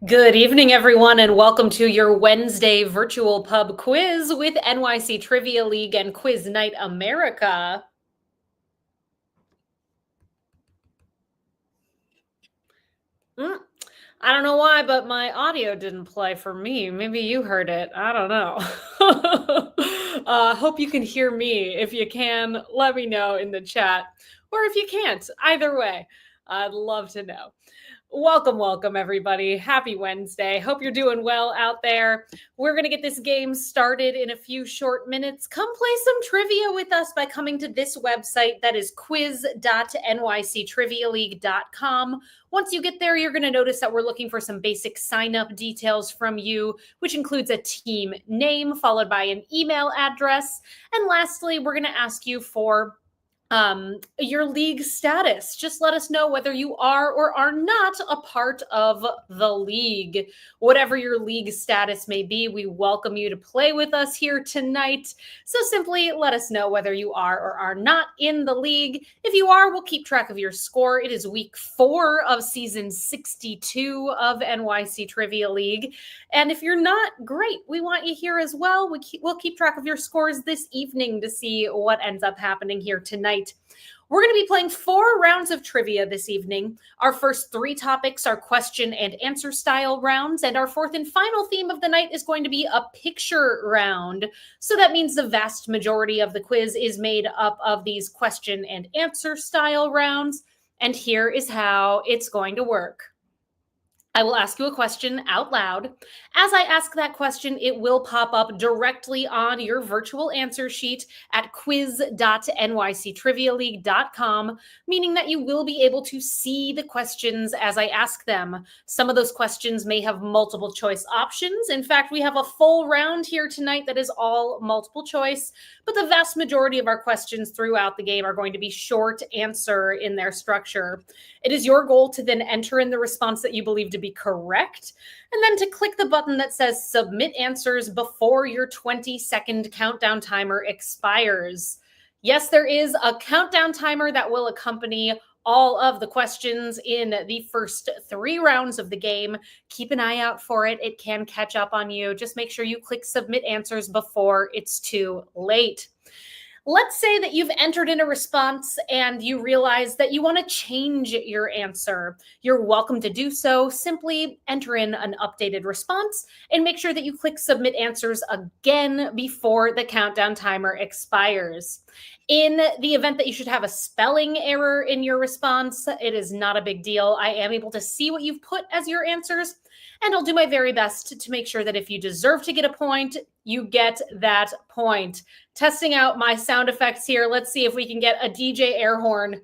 Good evening, everyone, and welcome to your Wednesday virtual pub quiz with NYC Trivia League and Quiz Night America. I don't know why, but my audio didn't play for me. Maybe you heard it. I don't know. Hope you can hear me. If you can, let me know in the chat. Or if you can't, either way, I'd love to know. Welcome, everybody. Happy Wednesday. Hope you're doing well out there. We're going to get this game started in a few short minutes. Come play some trivia with us by coming to this website that is quiz.nyctrivialeague.com. Once you get there, you're going to notice that we're looking for some basic sign-up details from you, which includes a team name followed by an email address. And lastly, we're going to ask you for your league status. Just let us know whether you are or are not a part of the league. Whatever your league status may be, we welcome you to play with us here tonight. So simply let us know whether you are or are not in the league. If you are, we'll keep track of your score. It is week 4 of season 62 of NYC Trivia League. And if you're not, great. We want you here as well. We'll keep track of your scores this evening to see what ends up happening here tonight. We're going to be playing 4 rounds of trivia this evening. Our first 3 topics are question and answer style rounds, and our fourth and final theme of the night is going to be a picture round. So that means the vast majority of the quiz is made up of these question and answer style rounds, and here is how it's going to work. I will ask you a question out loud. As I ask that question, it will pop up directly on your virtual answer sheet at quiz.nyctrivialeague.com, meaning that you will be able to see the questions as I ask them. Some of those questions may have multiple choice options. In fact, we have a full round here tonight that is all multiple choice, but the vast majority of our questions throughout the game are going to be short answer in their structure. It is your goal to then enter in the response that you believe to be correct, and then to click the button that says submit answers before your 20-second countdown timer expires. Yes, there is a countdown timer that will accompany all of the questions in the first 3 rounds of the game. Keep an eye out for it. It can catch up on you. Just make sure you click submit answers before it's too late. Let's say that you've entered in a response and you realize that you want to change your answer. You're welcome to do so. Simply enter in an updated response and make sure that you click submit answers again before the countdown timer expires. In the event that you should have a spelling error in your response, it is not a big deal. I am able to see what you've put as your answers, and I'll do my very best to make sure that if you deserve to get a point, you get that point. Testing out my sound effects here. Let's see if we can get a DJ air horn.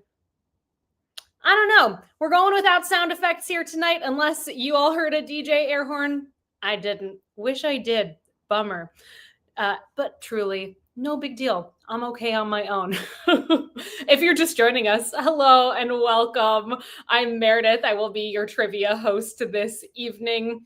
I don't know. We're going without sound effects here tonight, unless you all heard a DJ air horn. I didn't. Wish I did. Bummer. But truly, no big deal. I'm okay on my own. If you're just joining us, hello and welcome. I'm Meredith. I will be your trivia host this evening.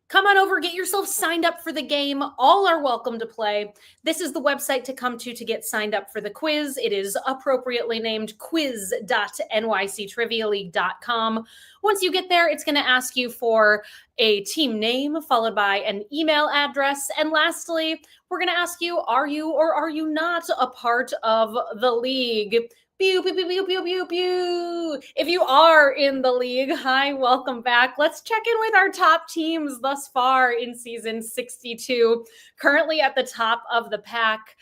Come on over, get yourself signed up for the game. All are welcome to play. This is the website to come to get signed up for the quiz. It is appropriately named quiz.nyctrivialeague.com. Once you get there, it's going to ask you for a team name followed by an email address. And lastly, we're going to ask you, are you or are you not a part of the league? Pew, pew, pew, pew, pew, pew, pew. If you are in the league, hi, welcome back. Let's check in with our top teams thus far in season 62. Currently at the top of the pack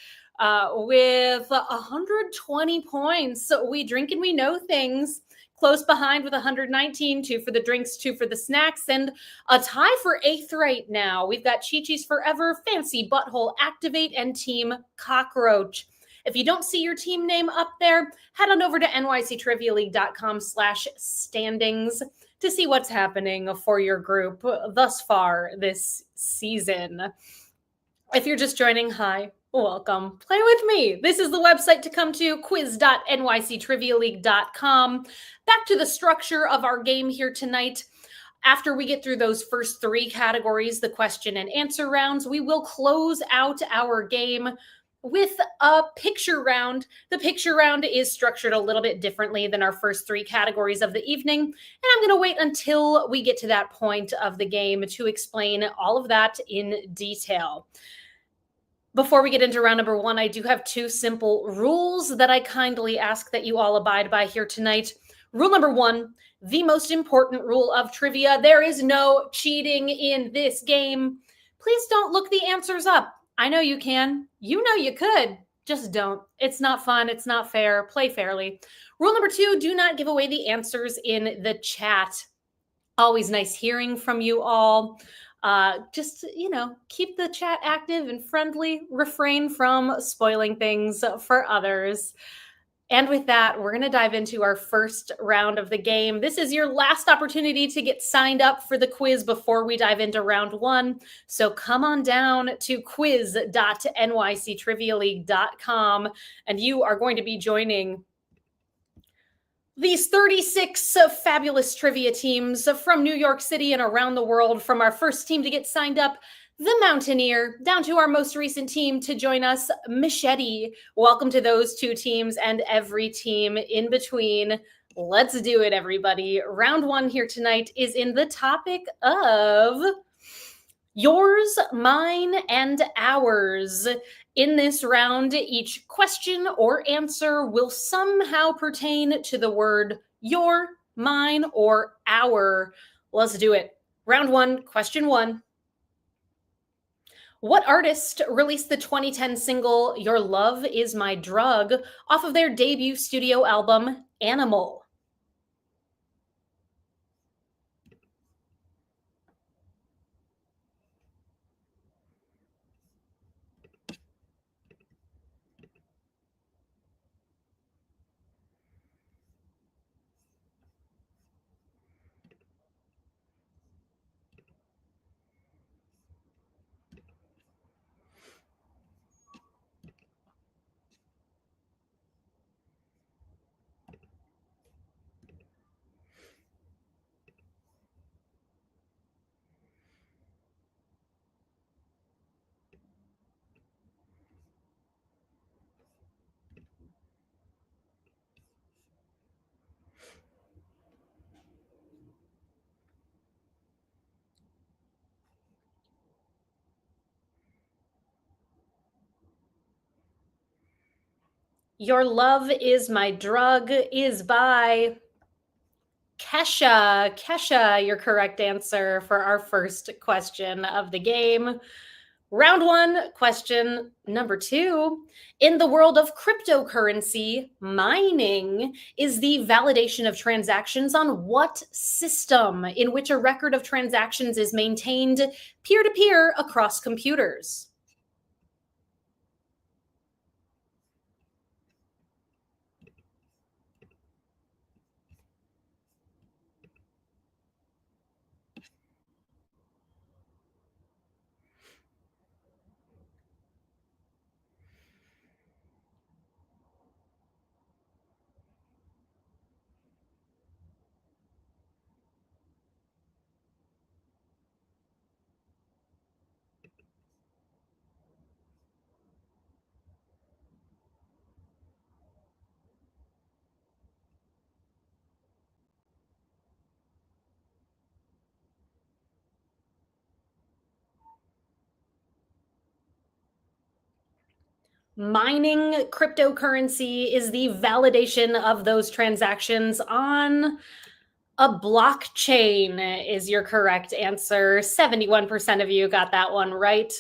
with 120 points. So we drink and we know things. Close behind with 119, 2 for the drinks, 2 for the snacks, and a tie for 8th right now. We've got Chi-Chi's Forever, Fancy Butthole Activate, and Team Cockroach. If you don't see your team name up there, head on over to nyctrivialeague.com/standings to see what's happening for your group thus far this season. If you're just joining, hi, welcome. Play with me. This is the website to come to, quiz.nyctrivialeague.com. Back to the structure of our game here tonight. After we get through those first 3 categories, the question and answer rounds, we will close out our game with a picture round. The picture round is structured a little bit differently than our first three categories of the evening, and I'm going to wait until we get to that point of the game to explain all of that in detail. Before we get into round number one, I do have two simple rules that I kindly ask that you all abide by here tonight. Rule number one, the most important rule of trivia: there is no cheating in this game. Please don't look the answers up. I know you can. You know you could. Just don't. It's not fun. It's not fair. Play fairly. Rule number two, do not give away the answers in the chat. Always nice hearing from you all. Just, keep the chat active and friendly. Refrain from spoiling things for others. And with that, we're going to dive into our first round of the game. This is your last opportunity to get signed up for the quiz before we dive into round one. So come on down to quiz.nyctrivialeague.com, and you are going to be joining these 36 fabulous trivia teams from New York City and around the world, from our first team to get signed up, the Mountaineer, down to our most recent team to join us, Machete. Welcome to those two teams and every team in between. Let's do it, everybody. Round one here tonight is in the topic of yours, mine, and ours. In this round, each question or answer will somehow pertain to the word your, mine, or our. Let's do it. Round one, question one. What artist released the 2010 single Your Love Is My Drug off of their debut studio album, Animal? Your Love Is My Drug is by Kesha. Kesha, your correct answer for our first question of the game. Round one, question number two. In the world of cryptocurrency, mining is the validation of transactions on what system in which a record of transactions is maintained peer-to-peer across computers? Mining cryptocurrency is the validation of those transactions on a blockchain is your correct answer. 71% of you got that one right.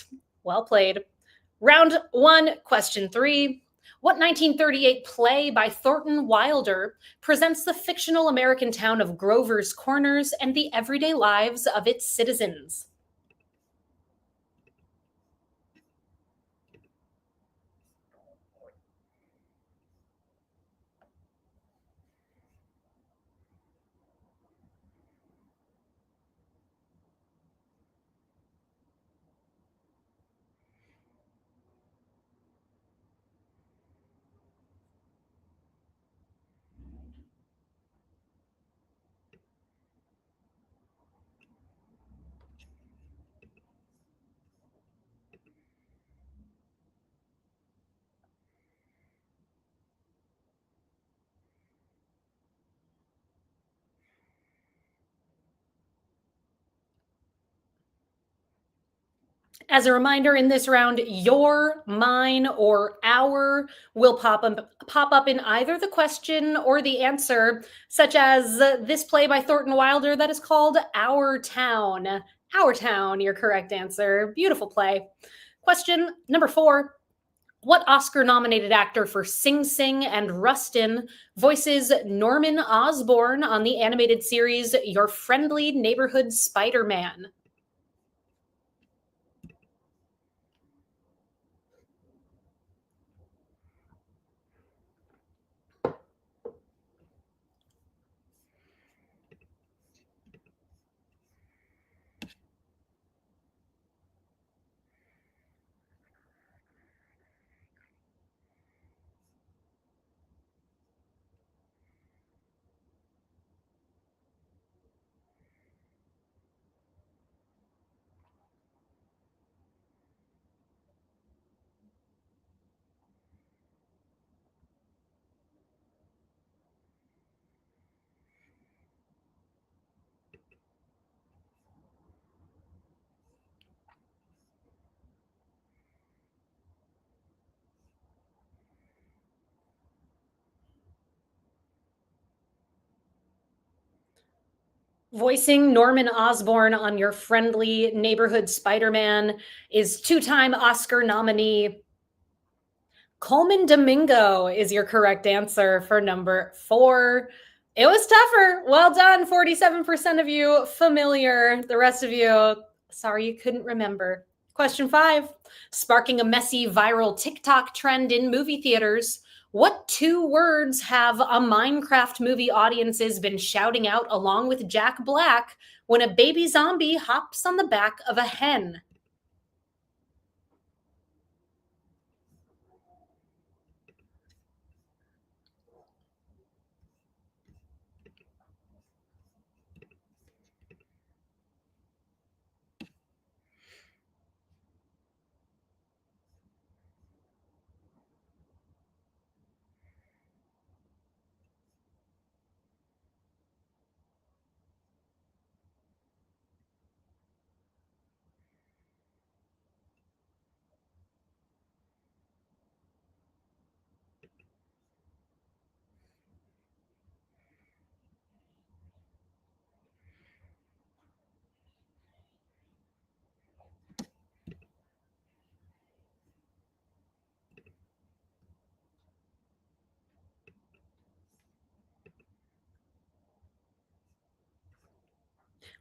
Well played. Round one, question three. What 1938 play by Thornton Wilder presents the fictional American town of Grover's Corners and the everyday lives of its citizens? As a reminder, in this round, your, mine, or our will pop up in either the question or the answer, such as this play by Thornton Wilder that is called Our Town. Our Town, your correct answer. Beautiful play. Question number 4. What Oscar nominated actor for Sing Sing and Rustin voices Norman Osborn on the animated series Your Friendly Neighborhood Spider Man? Voicing Norman Osborn on Your Friendly Neighborhood Spider Man is two-time Oscar nominee Coleman Domingo is your correct answer for number 4. It was tougher. Well done. 47% of you familiar. The rest of you, sorry you couldn't remember. Question 5. Sparking a messy viral TikTok trend in movie theaters, what 2 words have a Minecraft movie audiences been shouting out along with Jack Black when a baby zombie hops on the back of a hen?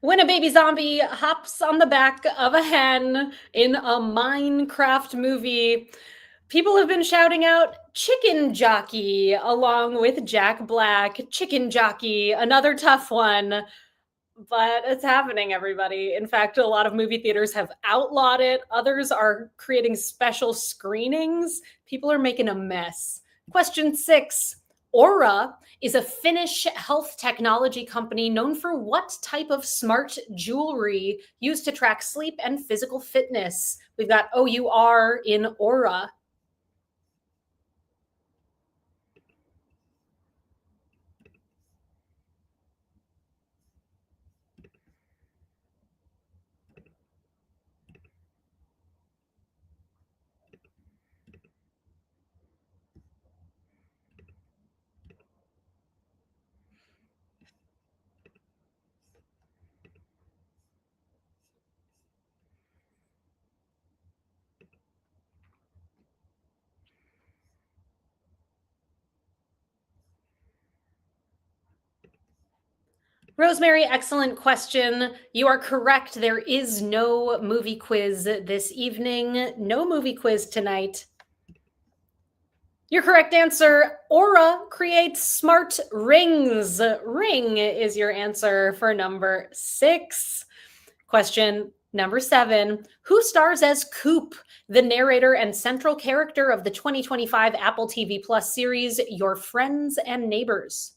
When a baby zombie hops on the back of a hen in a Minecraft movie, people have been shouting out chicken jockey along with Jack Black. Chicken jockey, another tough one, but it's happening, everybody. In fact, a lot of movie theaters have outlawed it, others are creating special screenings. People are making a mess. Question 6. Aura is a Finnish health technology company known for what type of smart jewelry used to track sleep and physical fitness? We've got OUR in Aura. Rosemary, excellent question. You are correct. There is no movie quiz this evening. No movie quiz tonight. Your correct answer, Aura creates smart rings. Ring is your answer for number 6. Question number 7. Who stars as Coop, the narrator and central character of the 2025 Apple TV Plus series, Your Friends and Neighbors?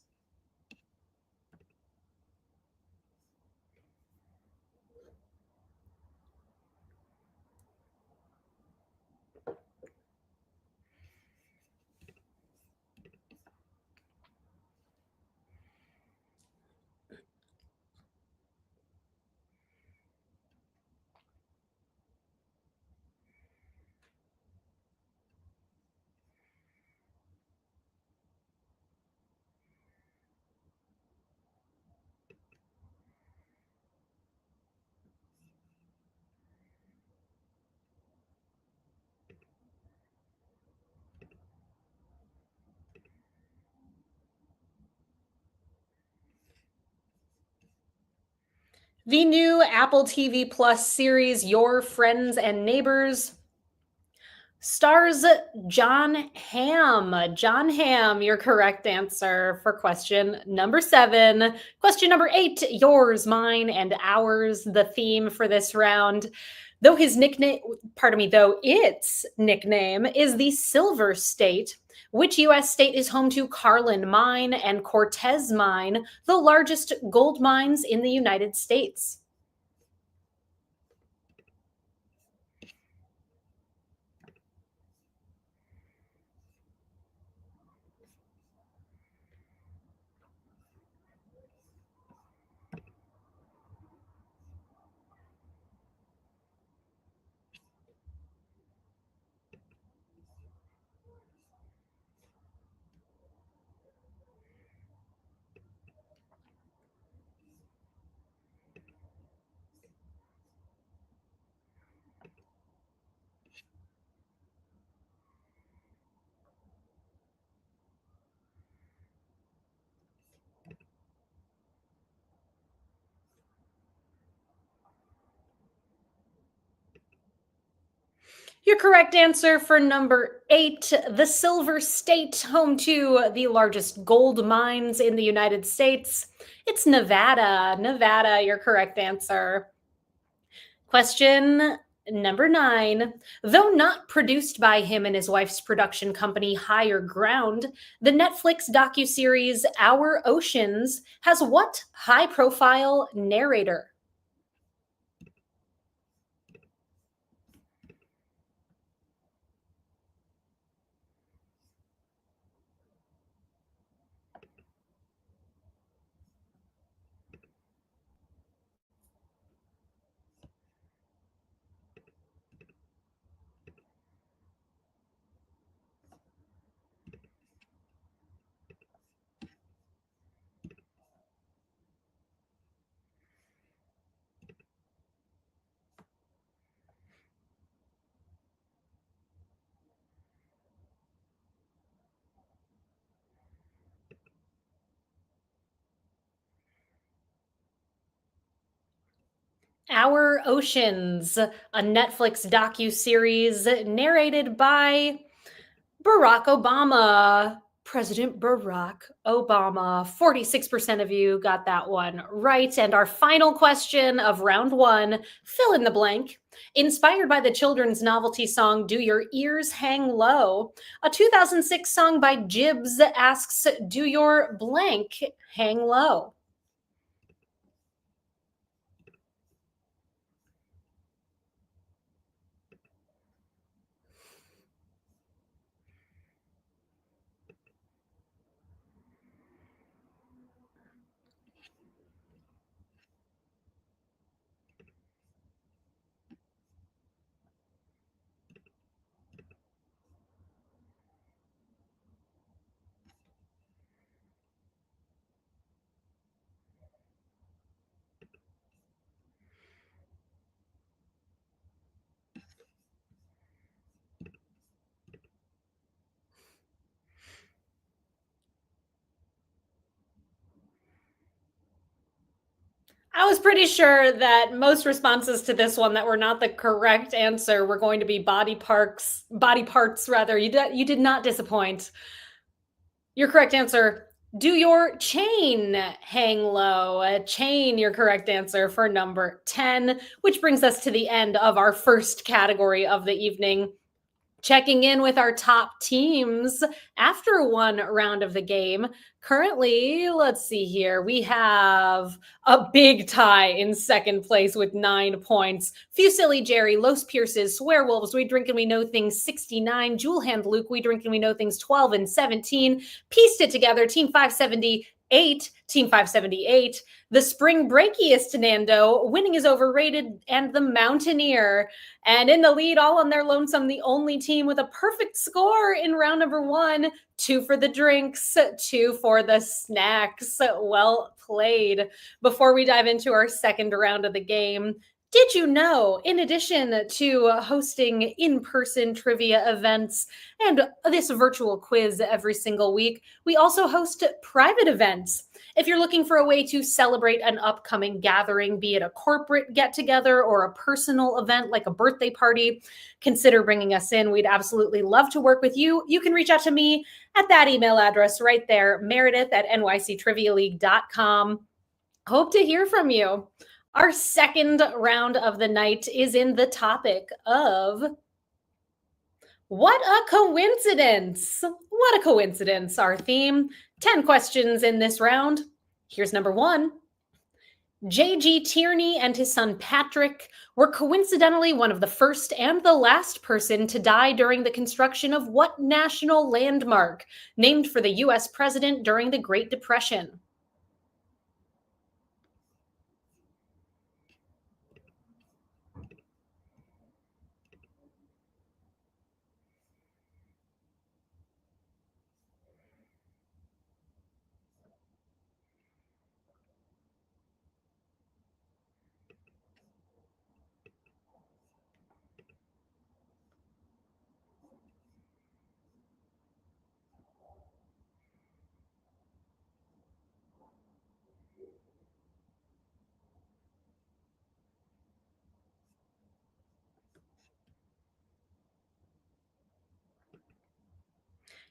The new Apple TV Plus series, Your Friends and Neighbors, stars John Hamm. John Hamm, your correct answer for question number 7. Question number 8, yours, mine, and ours, the theme for this round. Though its nickname is the Silver State, which U.S. state is home to Carlin Mine and Cortez Mine, the largest gold mines in the United States? Your correct answer for number 8, the Silver State, home to the largest gold mines in the United States. It's Nevada. Nevada, your correct answer. Question number 9. Though not produced by him and his wife's production company Higher Ground, the Netflix docuseries Our Oceans has what high-profile narrator? Our Oceans, a Netflix docu-series narrated by Barack Obama. President Barack Obama. 46% of you got that one right. And our final question of round 1, fill in the blank. Inspired by the children's novelty song Do Your Ears Hang Low, a 2006 song by Jibbs asks, do your blank hang low? I was pretty sure that most responses to this one that were not the correct answer were going to be body parts rather. You did not disappoint. Your correct answer, do your chain hang low? A chain, your correct answer for number 10, which brings us to the end of our first category of the evening. Checking in with our top teams after one round of the game. Currently, let's see here. We have a big tie in second place with 9 points. Fusili Jerry, Los Pierces, Swearwolves, We Drink and We Know Things 69, Jewel Hand Luke, We Drink and We Know Things 12 and 17. Pieced it together, Team 578, Team 578. The Spring Breakiest Nando, Winning is Overrated, and the Mountaineer. And in the lead, all on their lonesome, the only team with a perfect score in round number 1. 2 for the drinks, 2 for the snacks. Well played. Before we dive into our second round of the game, Did you know, in addition to hosting in person trivia events and this virtual quiz every single week, we also host private events. If you're looking for a way to celebrate an upcoming gathering, be it a corporate get together or a personal event like a birthday party, consider bringing us in. We'd absolutely love to work with you. You can reach out to me at that email address right there, Meredith at nyctrivialeague.com. Hope to hear from you. Our second round of the night is in the topic of what a coincidence. What a coincidence, our theme. 10 questions in this round. Here's number one. J.G. Tierney and his son Patrick were coincidentally one of the first and the last person to die during the construction of what national landmark named for the U.S. president during the Great Depression?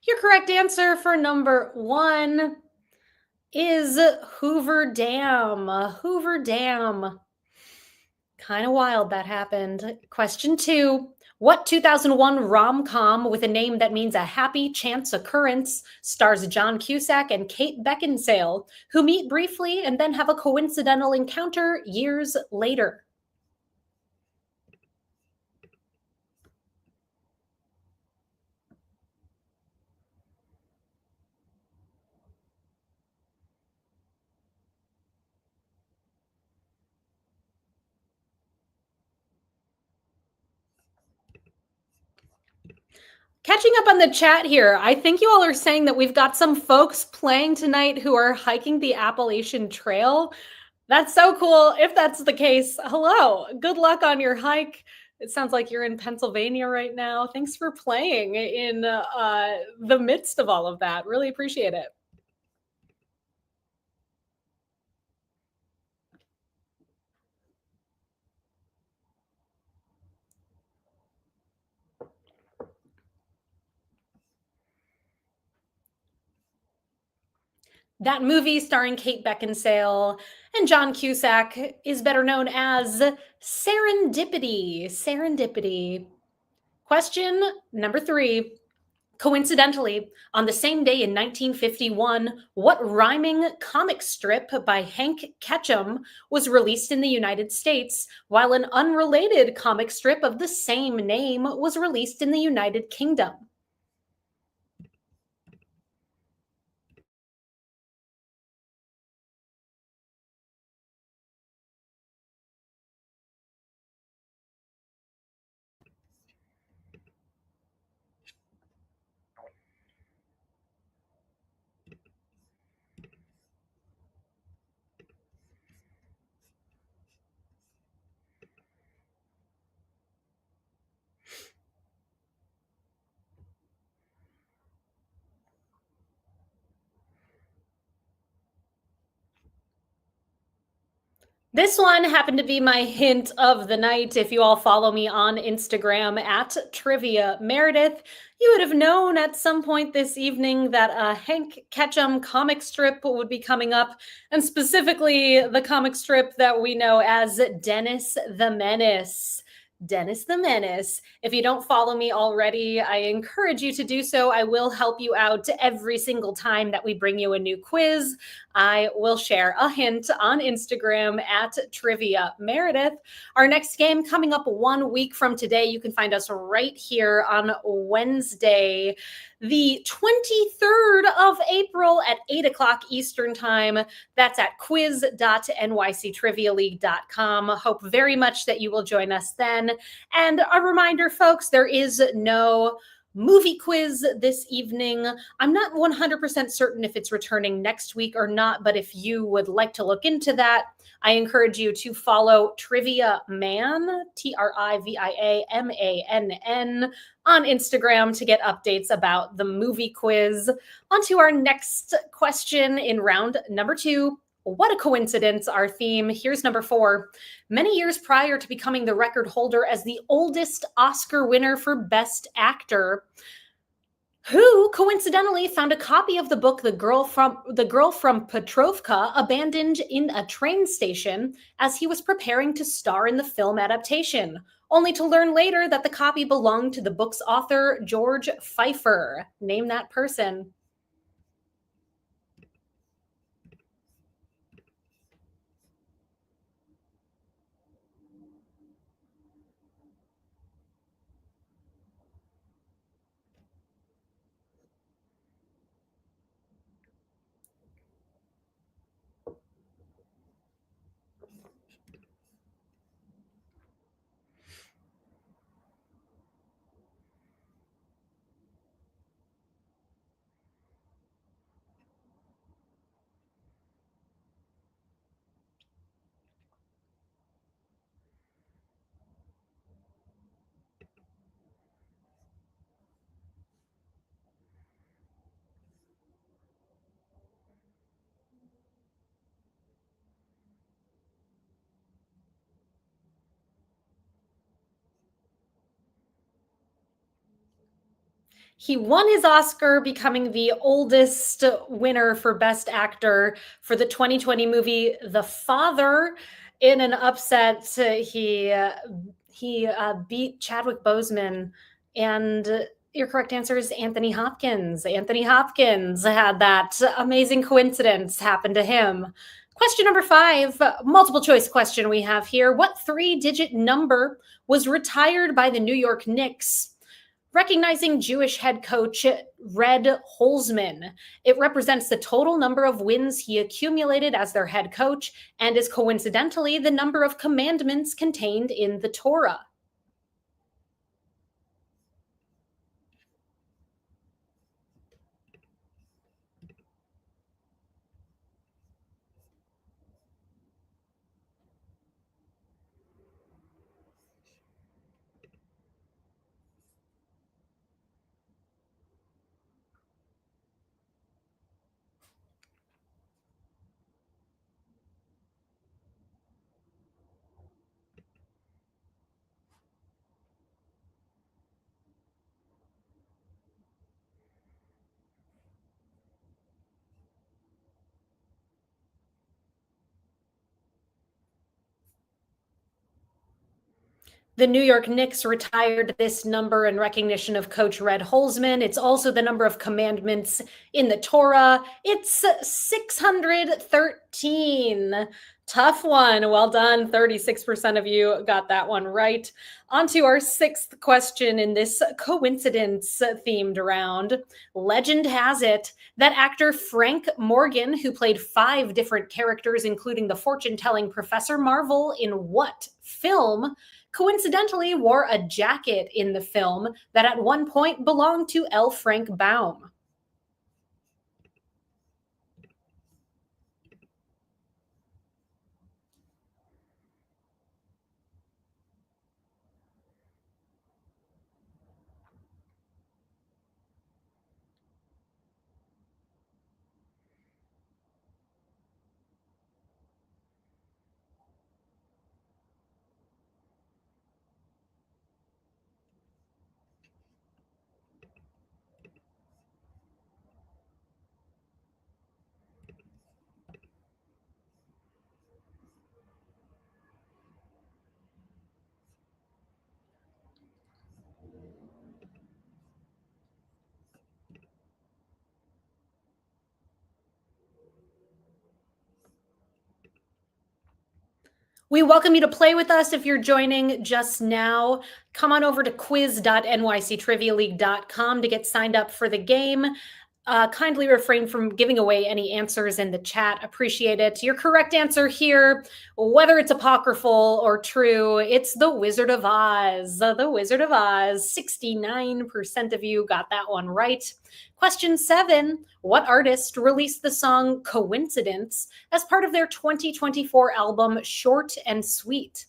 Your correct answer for number one is Hoover Dam. Hoover Dam. Kind of wild that happened. Question two. What 2001 rom-com with a name that means a happy chance occurrence stars John Cusack and Kate Beckinsale, who meet briefly and then have a coincidental encounter years later? Catching up on the chat here, I think you all are saying that we've got some folks playing tonight who are hiking the Appalachian Trail. That's so cool. If that's the case, hello. Good luck on your hike. It sounds like you're in Pennsylvania right now. Thanks for playing in the midst of all of that. Really appreciate it. That movie starring Kate Beckinsale and John Cusack is better known as Serendipity. Serendipity. Question number three. Coincidentally, on the same day in 1951, what rhyming comic strip by Hank Ketchum was released in the United States, while an unrelated comic strip of the same name was released in the United Kingdom? This one happened to be my hint of the night. If you all follow me on Instagram at Trivia Meredith, you would have known at some point this evening that a Hank Ketchum comic strip would be coming up, and specifically the comic strip that we know as Dennis the Menace. Dennis the Menace. If you don't follow me already, I encourage you to do so. I will help you out every single time that we bring you a new quiz. I will share a hint on Instagram at Trivia Meredith. Our next game coming up 1 week from today. You can find us right here on Wednesday, the 23rd of April at 8 o'clock Eastern Time. That's at quiz.nyctrivialeague.com. Hope very much that you will join us then. And a reminder, folks, there is no movie quiz this evening. I'm not 100% certain if it's returning next week or not, but if you would like to look into that, I encourage you to follow Trivia Man, TriviaMann, on Instagram to get updates about the movie quiz. On to our next question in round number 2. What a coincidence, our theme. Here's number 4. Many years prior to becoming the record holder as the oldest Oscar winner for Best Actor, who coincidentally found a copy of the book The Girl from Petrovka abandoned in a train station as he was preparing to star in the film adaptation, only to learn later that the copy belonged to the book's author, George Pfeiffer. Name that person. He won his Oscar, becoming the oldest winner for Best Actor for the 2020 movie The Father. In an upset, he beat Chadwick Boseman, and your correct answer is Anthony Hopkins. Anthony Hopkins had that amazing coincidence happen to him. Question number 5, multiple choice question we have here. What 3-digit number was retired by the New York Knicks, recognizing Jewish head coach Red Holzman? It represents the total number of wins he accumulated as their head coach and is coincidentally the number of commandments contained in the Torah. The New York Knicks retired this number in recognition of Coach Red Holzman. It's also the number of commandments in the Torah. It's 613. Tough one. Well done. 36% of you got that one right. On to our 6th question in this coincidence-themed round. Legend has it that actor Frank Morgan, who played 5 different characters, including the fortune-telling Professor Marvel in what film, coincidentally wore a jacket in the film that at one point belonged to L. Frank Baum? We welcome you to play with us. If you're joining just now, come on over to quiz.nyctrivialeague.com to get signed up for the game. Kindly refrain from giving away any answers in the chat. Appreciate it. Your correct answer here, whether it's apocryphal or true, it's The Wizard of Oz. The Wizard of Oz. 69% of you got that one right. Question 7. What artist released the song Coincidence as part of their 2024 album Short and Sweet?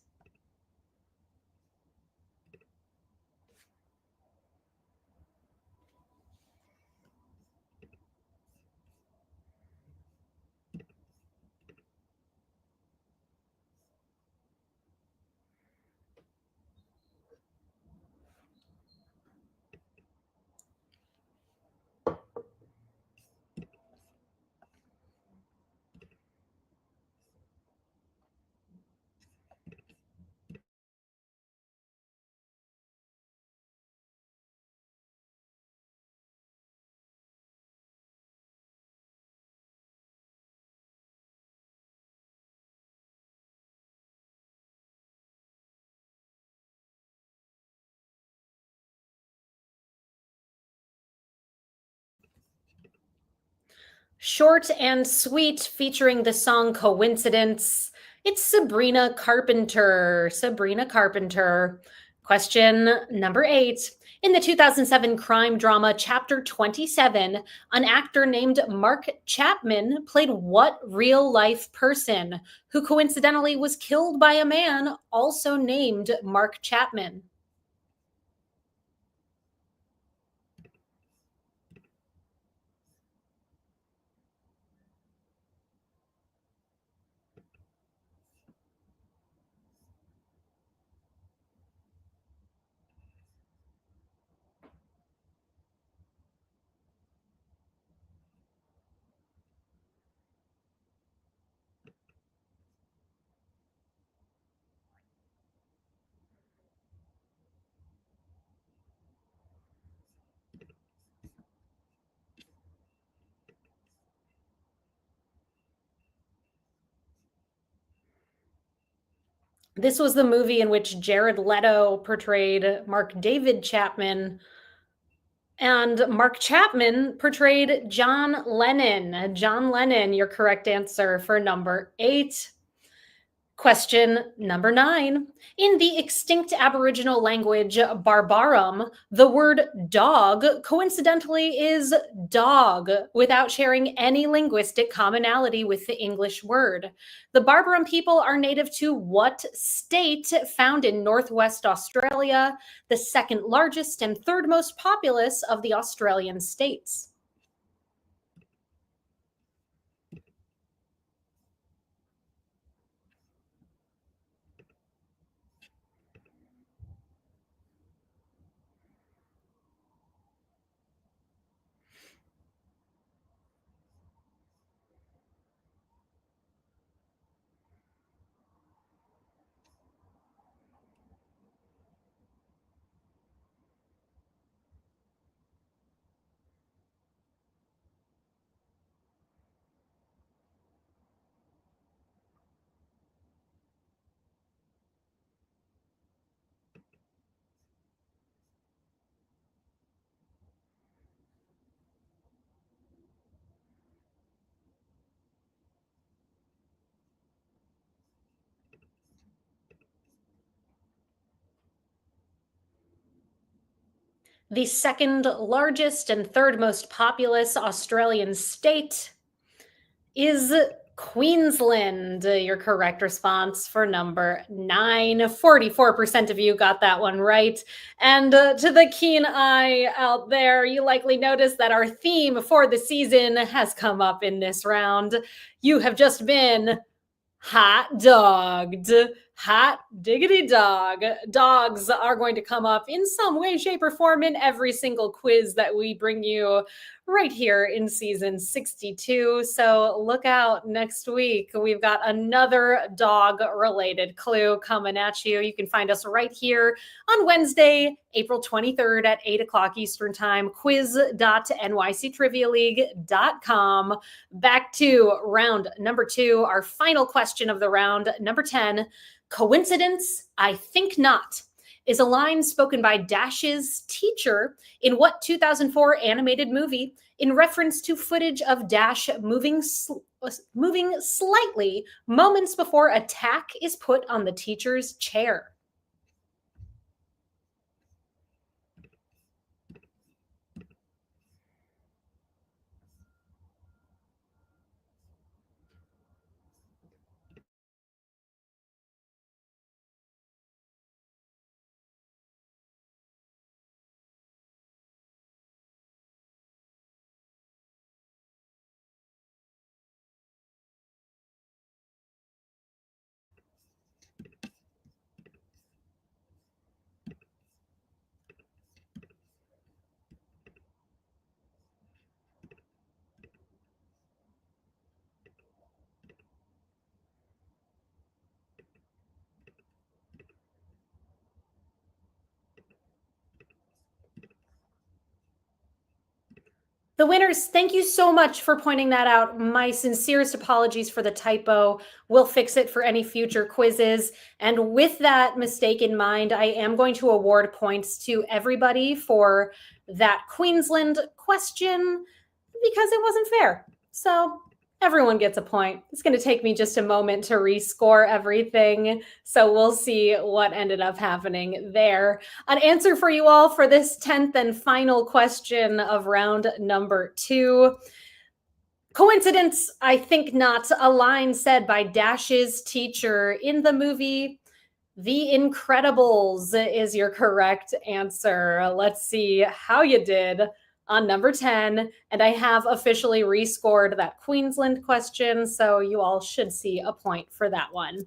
Short and Sweet, featuring the song Coincidence. It's Sabrina Carpenter. Sabrina Carpenter. Question number 8. In the 2007 crime drama Chapter 27, an actor named Mark Chapman played what real-life person who coincidentally was killed by a man also named Mark Chapman? This was the movie in which Jared Leto portrayed Mark David Chapman, and Mark Chapman portrayed John Lennon. John Lennon, your correct answer for number 8. Question number 9. In the extinct Aboriginal language Barbaram, the word dog coincidentally is dog without sharing any linguistic commonality with the English word. The Barbaram people are native to what state found in northwest Australia, the second largest and third most populous of the Australian states? The second largest and third most populous Australian state is Queensland. Your correct response for number 9. 44% of you got that one right. And to the keen eye out there, you likely noticed that our theme for the season has come up in this round. You have just been hot dogged. Hot diggity dog. Dogs are going to come up in some way, shape, or form in every single quiz that we bring you right here in season 62. So look out next week. We've got another dog related clue coming at you. You can find us right here on Wednesday, April 23rd at 8 o'clock Eastern Time, quiz.nyctrivialeague.com. Back to round number 2, our final question of the round, number 10. Coincidence? I think not. is a line spoken by Dash's teacher in what 2004 animated movie in reference to footage of Dash moving slightly moments before a tack is put on the teacher's chair? The winners, thank you so much for pointing that out. My sincerest apologies for the typo. We'll fix it for any future quizzes. And with that mistake in mind, I am going to award points to everybody for that Queensland question because it wasn't fair. So everyone gets a point. It's going to take me just a moment to rescore everything. So we'll see what ended up happening there. An answer for you all for this 10th and final question of round number 2. Coincidence? I think not. A line said by Dash's teacher in the movie The Incredibles is your correct answer. Let's see how you did on number 10. And I have officially rescored that Queensland question, so you all should see a point for that one.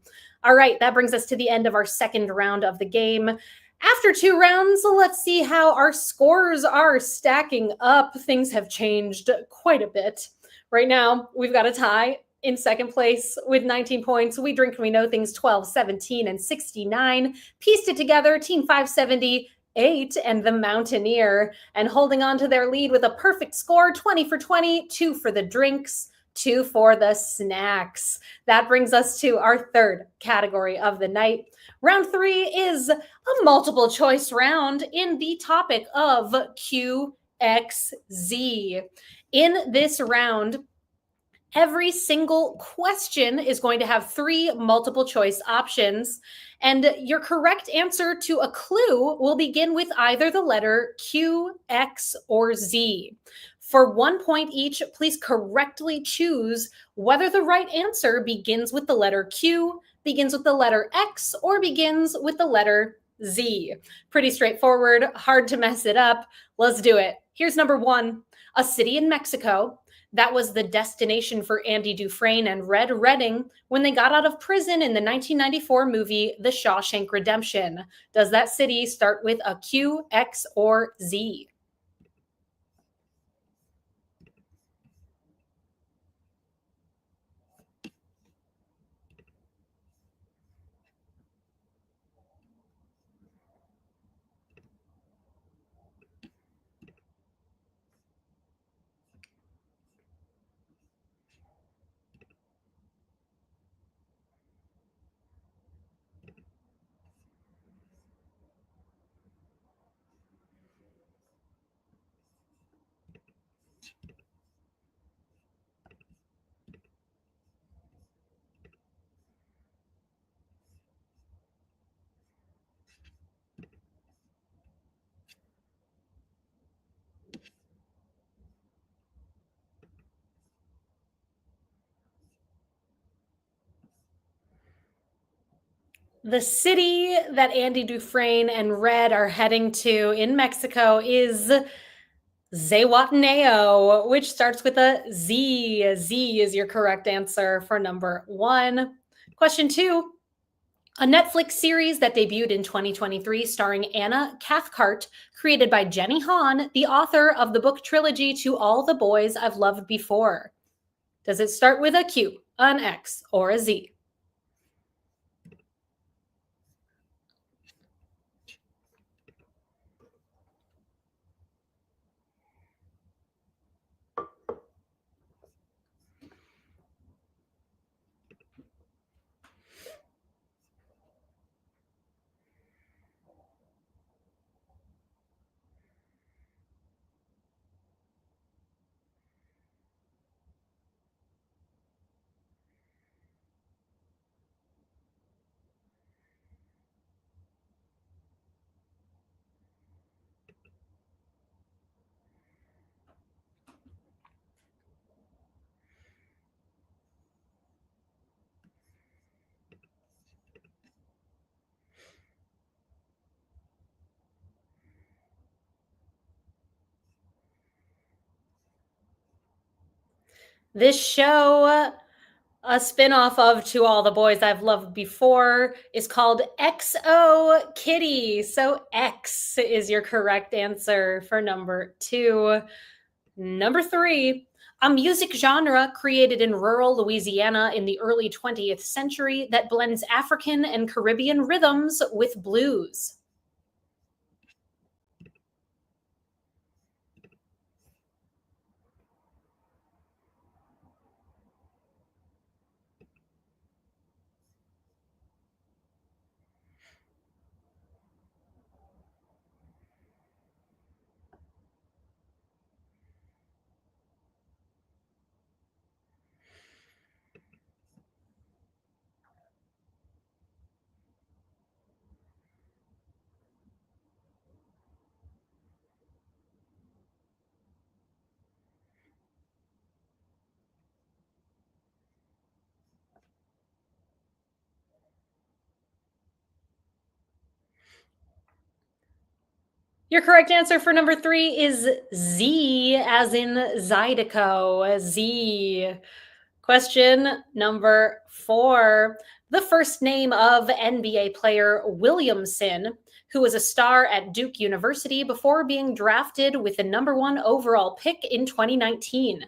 All right, that brings us to the end of our second round of the game. After 2 rounds, let's see how our scores are stacking up. Things have changed quite a bit. Right now, we've got a tie in second place with 19 points. We Drink and We Know Things 12, 17, and 69. Pieced it together, Team 578 and the Mountaineer. And holding on to their lead with a perfect score, 20 for 20, 2 for the drinks, 2 for the snacks. That brings us to our third category of the night. Round 3 is a multiple choice round in the topic of QXZ. In this round, every single question is going to have 3 multiple choice options, and your correct answer to a clue will begin with either the letter Q, X, or Z. For 1 point each, please correctly choose whether the right answer begins with the letter Q, begins with the letter X, or begins with the letter Z. Pretty straightforward, hard to mess it up. Let's do it. Here's number 1. A city in Mexico that was the destination for Andy Dufresne and Red Redding when they got out of prison in the 1994 movie The Shawshank Redemption. Does that city start with a Q, X, or Z? The city that Andy Dufresne and Red are heading to in Mexico is Zihuatanejo, which starts with a Z. Z is your correct answer for number 1. Question 2. A Netflix series that debuted in 2023 starring Anna Cathcart, created by Jenny Han, the author of the book trilogy To All the Boys I've Loved Before. Does it start with a Q, an X, or a Z? This show, a spin-off of To All the Boys I've Loved Before, is called XO Kitty. So X is your correct answer for number 2. Number 3, a music genre created in rural Louisiana in the early 20th century that blends African and Caribbean rhythms with blues. Your correct answer for number 3 is Z, as in Zydeco. Z. Question number 4. The first name of NBA player Williamson, who was a star at Duke University before being drafted with the number 1 overall pick in 2019.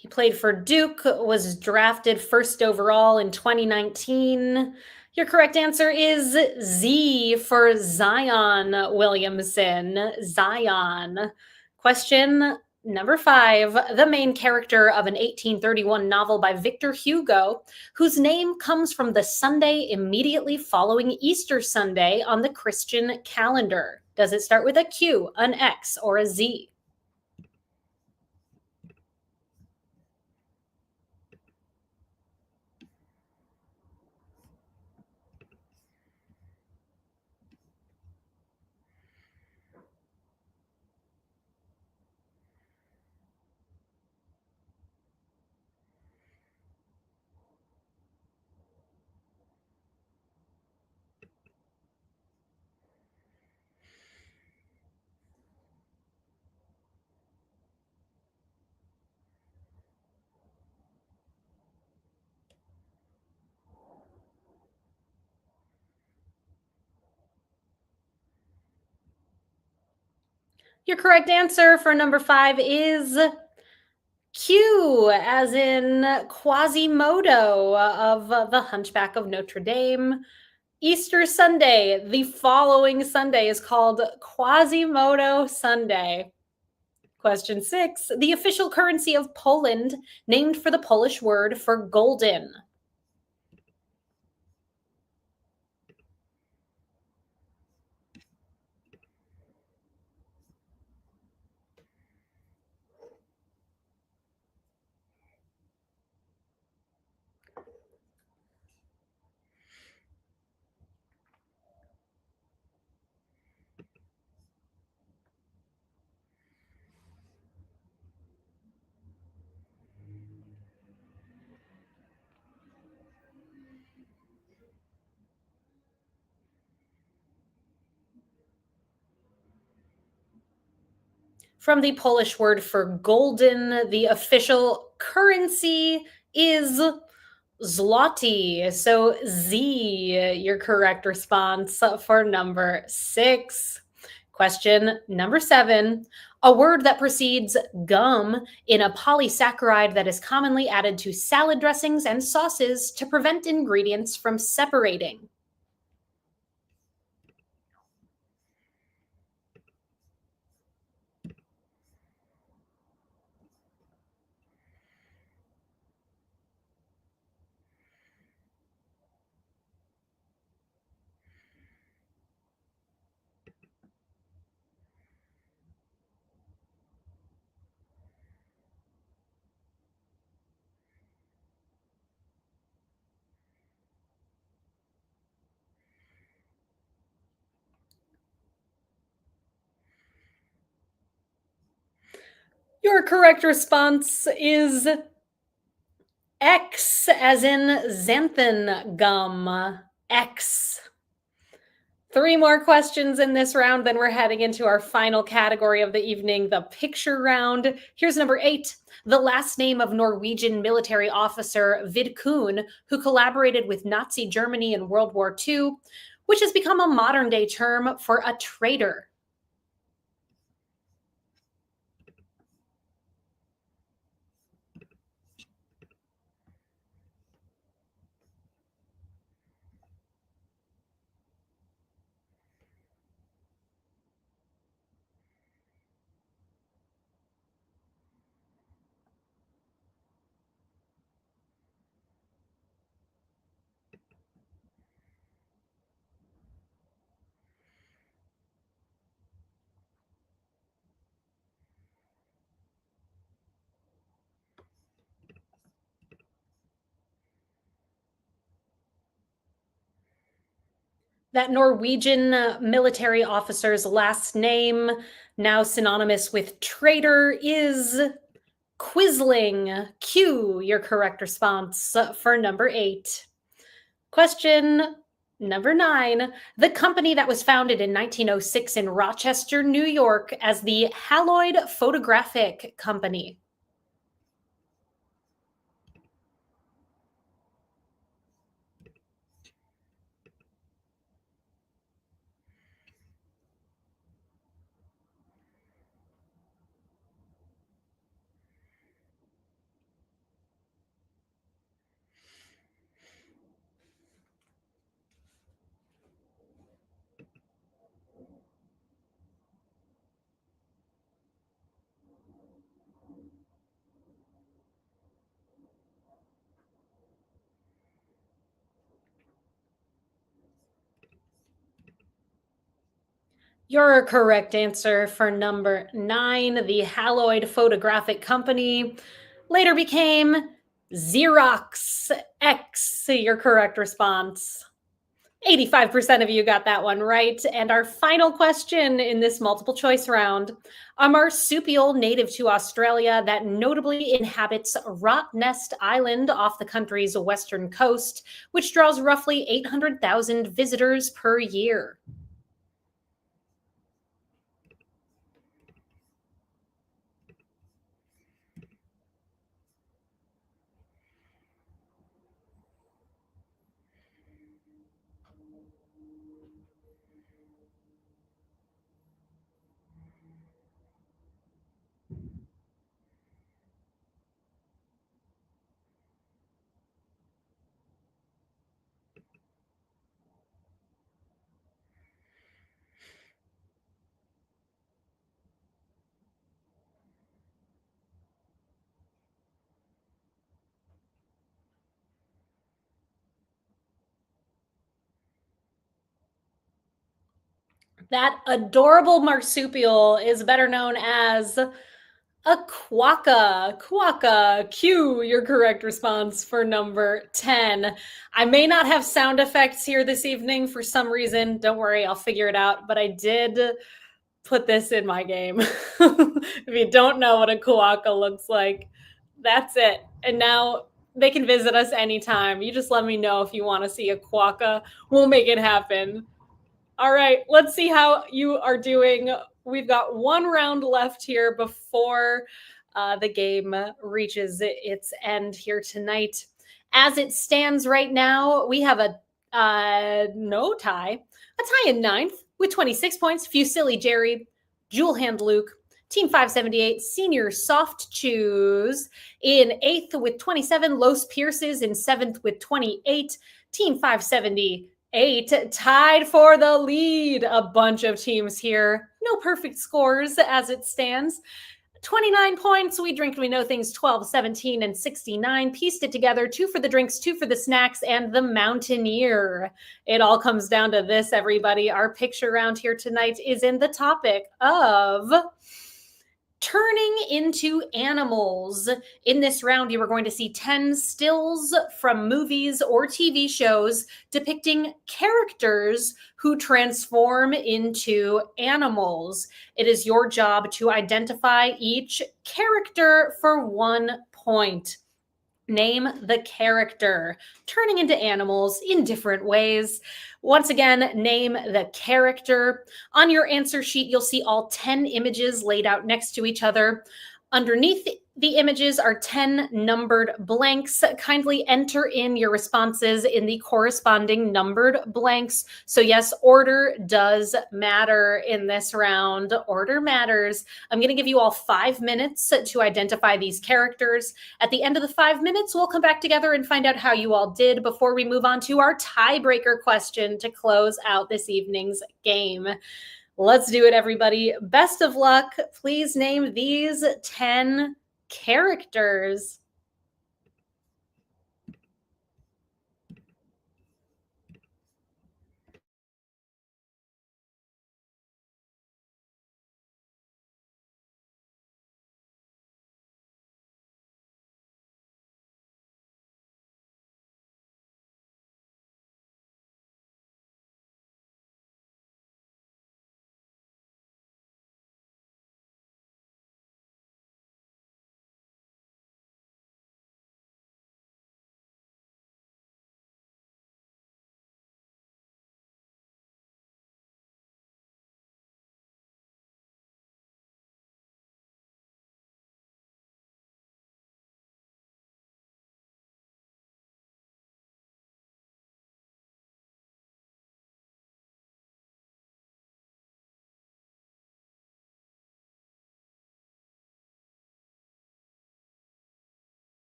He played for Duke, was drafted first overall in 2019. Your correct answer is Z for Zion Williamson. Zion. Question number 5. The main character of an 1831 novel by Victor Hugo, whose name comes from the Sunday immediately following Easter Sunday on the Christian calendar. Does it start with a Q, an X, or a Z? Your correct answer for number 5 is Q, as in Quasimodo of The Hunchback of Notre Dame. Easter Sunday, the following Sunday, is called Quasimodo Sunday. Question 6. The official currency of Poland, named for the Polish word for golden. From the Polish word for golden, the official currency is zloty. So Z, your correct response for number 6. Question number 7. A word that precedes gum in a polysaccharide that is commonly added to salad dressings and sauces to prevent ingredients from separating. Your correct response is X, as in xanthan gum. X. Three more questions in this round, then we're heading into our final category of the evening, the picture round. Here's number 8. The last name of Norwegian military officer Vidkun, who collaborated with Nazi Germany in World War II, which has become a modern day term for a traitor. That Norwegian military officer's last name, now synonymous with traitor, is Quisling. Q, your correct response for number 8. Question number 9. The company that was founded in 1906 in Rochester, New York as the Haloid Photographic Company. Your correct answer for number 9, the Haloid Photographic Company, later became Xerox X. Your correct response. 85% of you got that one right. And our final question in this multiple choice round: a marsupial native to Australia that notably inhabits Rottnest Island off the country's western coast, which draws roughly 800,000 visitors per year. That adorable marsupial is better known as a quokka. Quokka. Q, your correct response for number 10. I may not have sound effects here this evening for some reason. Don't worry, I'll figure it out. But I did put this in my game. If you don't know what a quokka looks like, that's it. And now they can visit us anytime. You just let me know if you want to see a quokka. We'll make it happen. All right, let's see how you are doing. We've got one round left here before the game reaches its end here tonight. As it stands right now, we have a tie in ninth with 26 points. Fusilli Jerry, Jewel Hand Luke, Team 578, Senior Soft Chews in 8th with 27. Los Pierces in 7th with 28. Team 578 tied for the lead. A bunch of teams here. No perfect scores as it stands. 29 points. We Drink We Know Things 12, 17, and 69. Pieced it together. 2 for the drinks, 2 for the snacks, and the Mountaineer. It all comes down to this, everybody. Our picture round here tonight is in the topic of Turning into animals. In this round, you are going to see 10 stills from movies or TV shows depicting characters who transform into animals. It is your job to identify each character for 1 point. Name the character, turning into animals in different ways. Once again, name the character. On your answer sheet, you'll see all 10 images laid out next to each other. Underneath the images are 10 numbered blanks. Kindly enter in your responses in the corresponding numbered blanks. So yes, order does matter in this round. Order matters. I'm going to give you all 5 minutes to identify these characters. At the end of the 5 minutes, we'll come back together and find out how you all did before we move on to our tiebreaker question to close out this evening's game. Let's do it, everybody. Best of luck. Please name these 10 characters.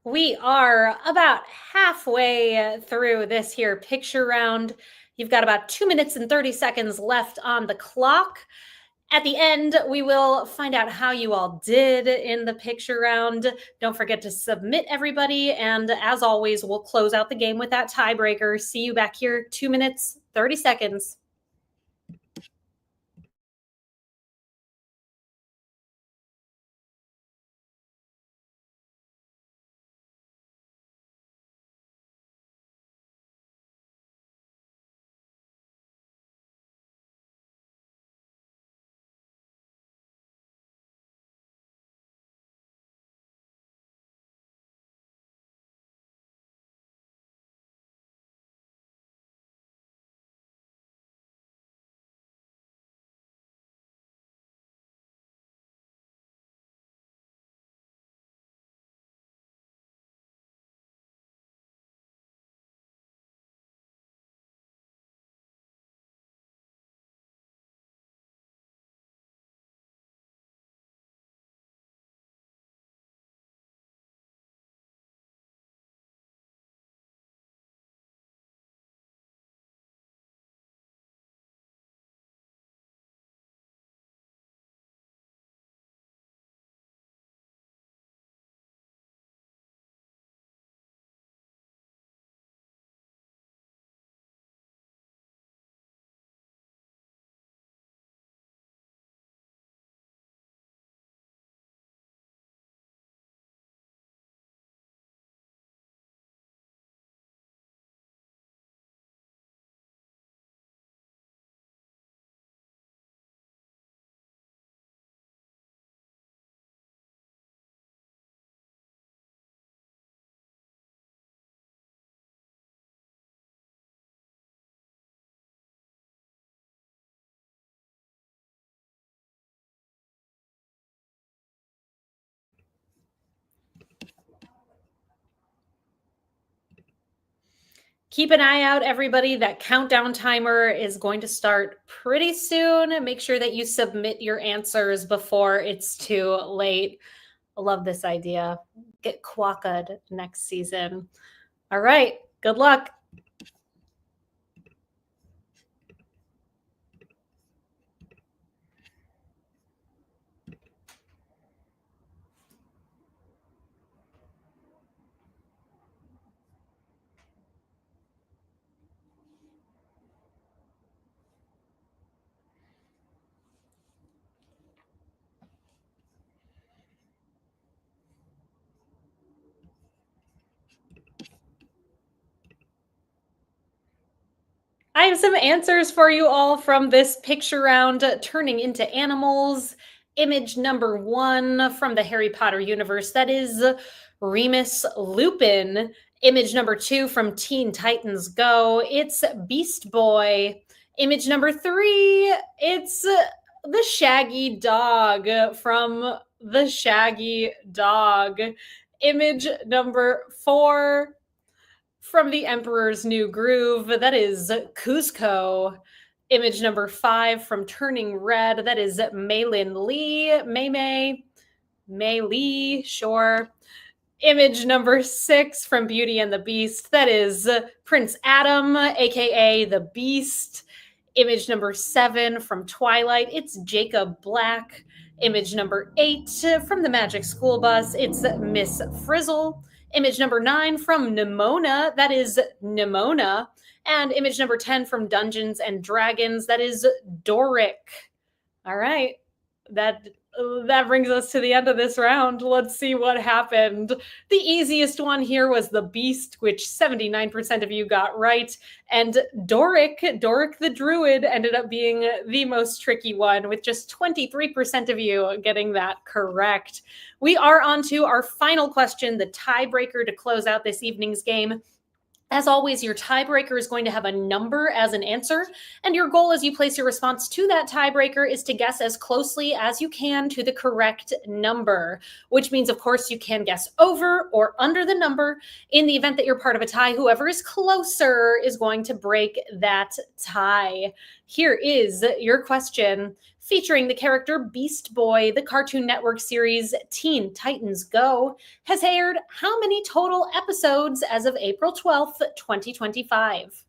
We are about halfway through this here picture round. You've got about 2 minutes and 30 seconds left on the clock. At the end, we will find out how you all did in the picture round. Don't forget to submit, everybody. And as always, we'll close out the game with that tiebreaker. See you back here, 2 minutes, 30 seconds. Keep an eye out, everybody. That countdown timer is going to start pretty soon. Make sure that you submit your answers before it's too late. I love this idea. Get quacked next season. All right. Good luck. I have some answers for you all from this picture round, turning into animals. Image number 1 from the Harry Potter universe, that is Remus Lupin. Image number 2 from Teen Titans Go, it's Beast Boy. Image number 3, it's the Shaggy Dog from the Shaggy Dog. Image number 4 from the Emperor's New Groove, that is Cusco. Image number 5 from Turning Red, that is Maylin Lee. May Lee, sure. Image number 6 from Beauty and the Beast, that is Prince Adam, aka the Beast. Image number 7 from Twilight, it's Jacob Black. Image number 8 from the Magic School Bus, it's Miss Frizzle. Image number 9 from Nimona, that is Nimona. And image number 10 from Dungeons and Dragons, that is Doric. All right. That brings us to the end of this round. Let's see what happened. The easiest one here was the Beast, which 79% of you got right. And Doric the Druid, ended up being the most tricky one, with just 23% of you getting that correct. We are on to our final question, the tiebreaker to close out this evening's game. As always, your tiebreaker is going to have a number as an answer, and your goal as you place your response to that tiebreaker is to guess as closely as you can to the correct number, which means, of course, you can guess over or under the number. In the event that you're part of a tie, whoever is closer is going to break that tie. Here is your question. Featuring the character Beast Boy, the Cartoon Network series Teen Titans Go has aired how many total episodes as of April 12th, 2025?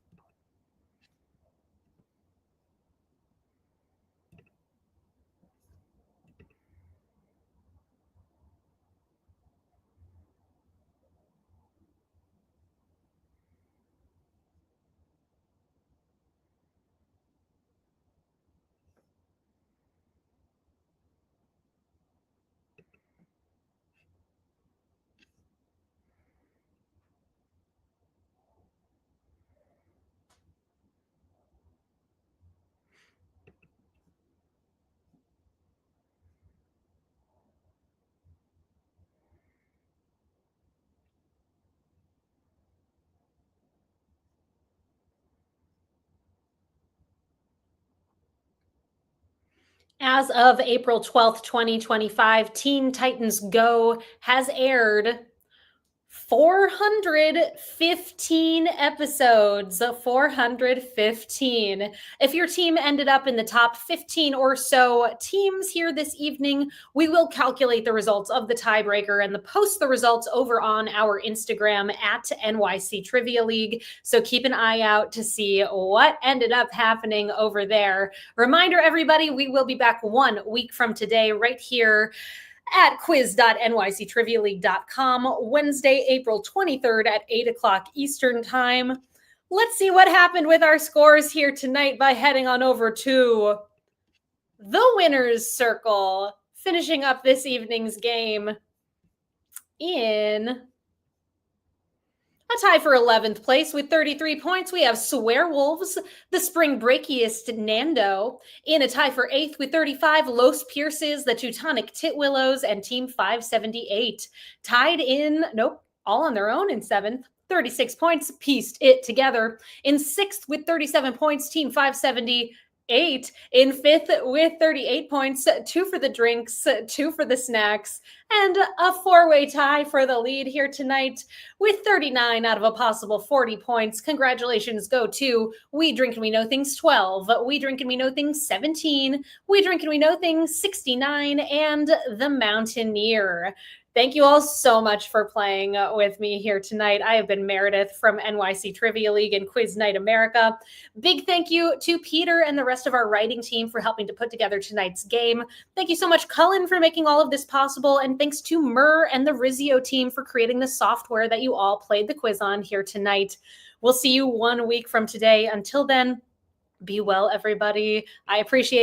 As of April 12th, 2025, Teen Titans Go has aired 415 episodes. 415. If your team ended up in the top 15 or so teams here this evening, we will calculate the results of the tiebreaker and post the results over on our Instagram at NYC Trivia League. So keep an eye out to see what ended up happening over there. Reminder, everybody, we will be back 1 week from today right here at quiz.nyctrivialeague.com, Wednesday, April 23rd at 8 o'clock Eastern Time. Let's see what happened with our scores here tonight by heading on over to the winner's circle, finishing up this evening's game in a tie for 11th place with 33 points. We have Swearwolves, the Spring Breakiest Nando. In a tie for 8th with 35, Los Pierces, the Teutonic Titwillows, and Team 578. Tied in, all on their own in 7th. 36 points, pieced it together. In 6th with 37 points, Team 570. 8. In 5th with 38 points, 2 for the drinks, 2 for the snacks, and a 4-way tie for the lead here tonight with 39 out of a possible 40 points. Congratulations go to We Drink and We Know Things 12, We Drink and We Know Things 17, We Drink and We Know Things 69, and The Mountaineer. Thank you all so much for playing with me here tonight. I have been Meredith from NYC Trivia League and Quiz Night America. Big thank you to Peter and the rest of our writing team for helping to put together tonight's game. Thank you so much, Cullen, for making all of this possible. And thanks to Murr and the Rizio team for creating the software that you all played the quiz on here tonight. We'll see you 1 week from today. Until then, be well, everybody. I appreciate